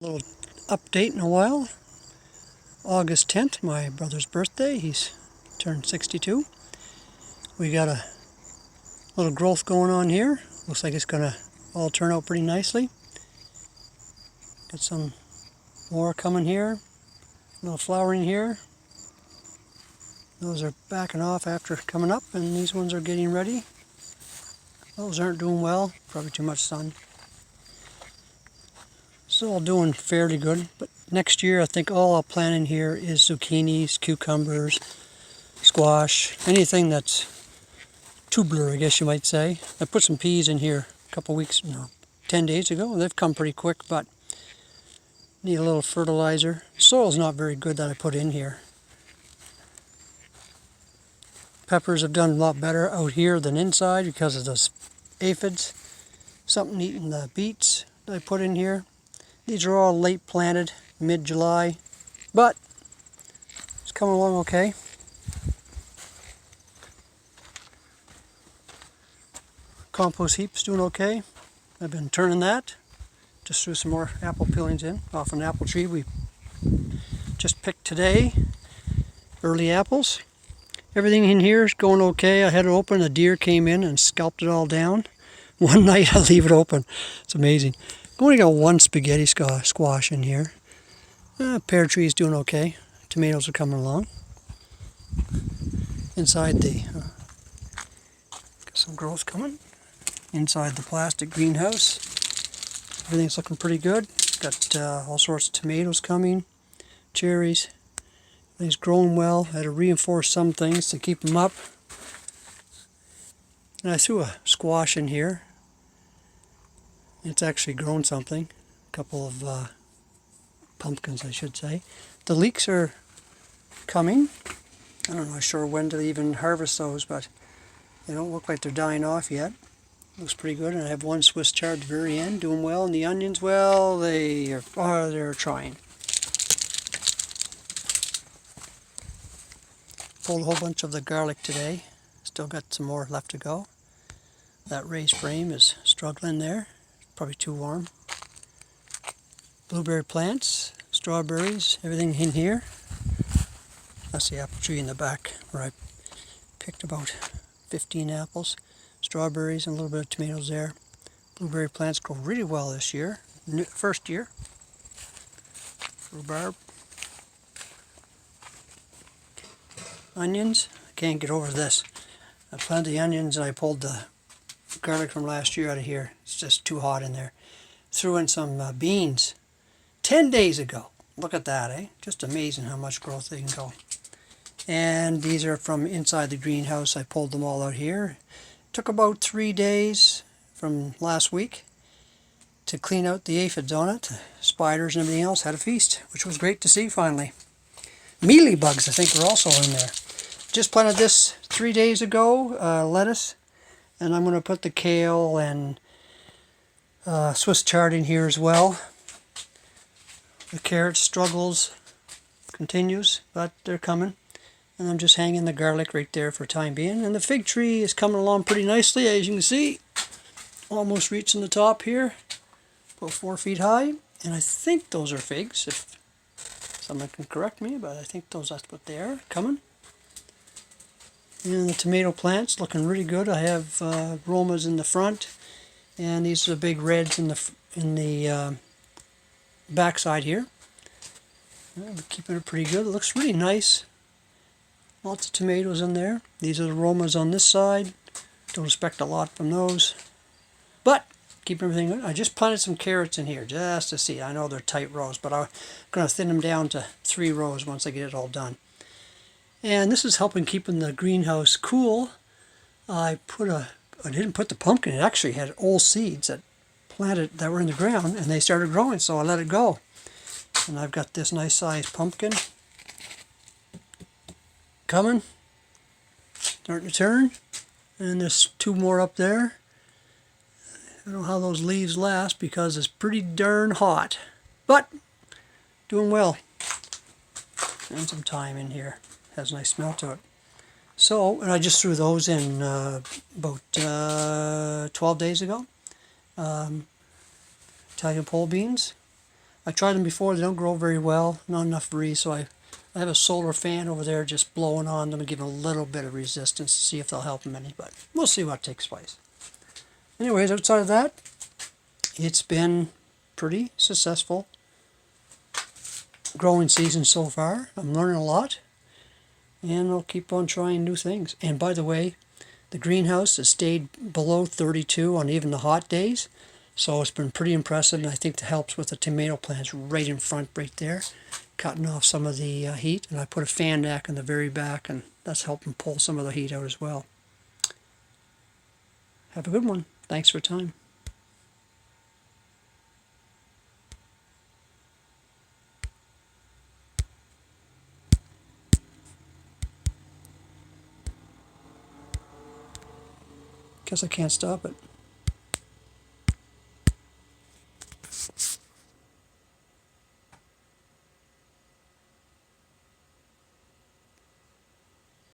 Little update in a while. August 10th, my brother's birthday. He's turned 62. We got a little growth going on here. Looks like it's gonna all turn out pretty nicely. Got some more coming here. A little flowering here. Those are backing off after coming up, and these ones are getting ready. Those aren't doing well. Probably too much sun. Still all doing fairly good, but next year I think all I'll plant in here is zucchinis, cucumbers, squash, anything that's tubular, I guess you might say. I put some peas in here a couple weeks, 10 days ago. They've come pretty quick, but need a little fertilizer. Soil's not very good that I put in here. Peppers have done a lot better out here than inside because of those aphids. Something eating the beets that I put in here. These are all late planted, mid-July, but it's coming along okay. Compost Heap's doing okay. I've been turning that. Just threw some more apple peelings in off an apple tree we just picked today. Early apples. Everything in here is going okay. I had it open, a deer came in and scalped it all down. One night I leave it open. It's amazing. I've only got one spaghetti squash in here. Pear tree is doing okay. Tomatoes are coming along. Inside got some growth coming. Inside the plastic greenhouse. Everything's looking pretty good. Got all sorts of tomatoes coming. Cherries. Everything's growing well. I had to reinforce some things to keep them up. And I threw a squash in here. It's actually grown something. A couple of pumpkins, I should say. The leeks are coming. I'm not sure when to even harvest those, but they don't look like they're dying off yet. Looks pretty good. And I have one Swiss chard at the very end, doing well. And the onions, well, they're trying. Pulled a whole bunch of the garlic today. Still got some more left to go. That raised frame is struggling there. Probably too warm. Blueberry plants, strawberries, everything in here. That's the apple tree in the back where I picked about 15 apples. Strawberries and a little bit of tomatoes there. Blueberry plants grow really well this year. First year. Rhubarb. Onions. I can't get over this. I planted the onions and I pulled the garlic from last year out of here. It's just too hot in there. Threw in some beans 10 days ago. Look at that, eh? Just amazing how much growth they can go. And these are from inside the greenhouse. I pulled them all out here. Took about 3 days from last week to clean out the aphids on it. Spiders and everything else. Had a feast, which was great to see finally. Mealybugs, I think, were also in there. Just planted this 3 days ago, lettuce. And I'm going to put the kale and Swiss chard in here as well. The carrot struggles continues, but they're coming. And I'm just hanging the garlic right there for the time being. And the fig tree is coming along pretty nicely, as you can see. Almost reaching the top here. About 4 feet high. And I think those are figs, if someone can correct me, but I think that's what they are, coming. And the tomato plants looking really good. I have Romas in the front, and these are the big reds in the back side here. We're keeping it pretty good. It looks really nice. Lots of tomatoes in there. These are the Romas on this side. Don't expect a lot from those, but keep everything good. I just planted some carrots in here just to see. I know they're tight rows, but I'm going to thin them down to 3 rows once I get it all done. And this is helping keeping the greenhouse cool. I didn't put the pumpkin. It actually had old seeds that were in the ground, and they started growing, so I let it go. And I've got this nice sized pumpkin coming, starting to turn. And there's 2 more up there. I don't know how those leaves last because it's pretty darn hot, but doing well. And some thyme in here. Has a nice smell to it. So, and I just threw those in about 12 days ago. Italian pole beans. I tried them before, they don't grow very well, not enough breeze, so I have a solar fan over there just blowing on them and giving a little bit of resistance to see if they'll help them any, but we'll see what takes place. Anyways, outside of that, it's been pretty successful growing season so far. I'm learning a lot, and I'll keep on trying new things. And by the way, the greenhouse has stayed below 32 on even the hot days, so it's been pretty impressive, and I think it helps with the tomato plants right in front right there, cutting off some of the heat. And I put a fan neck in the very back, and that's helping pull some of the heat out as well. Have a good one. Thanks for your time. Guess I can't stop it.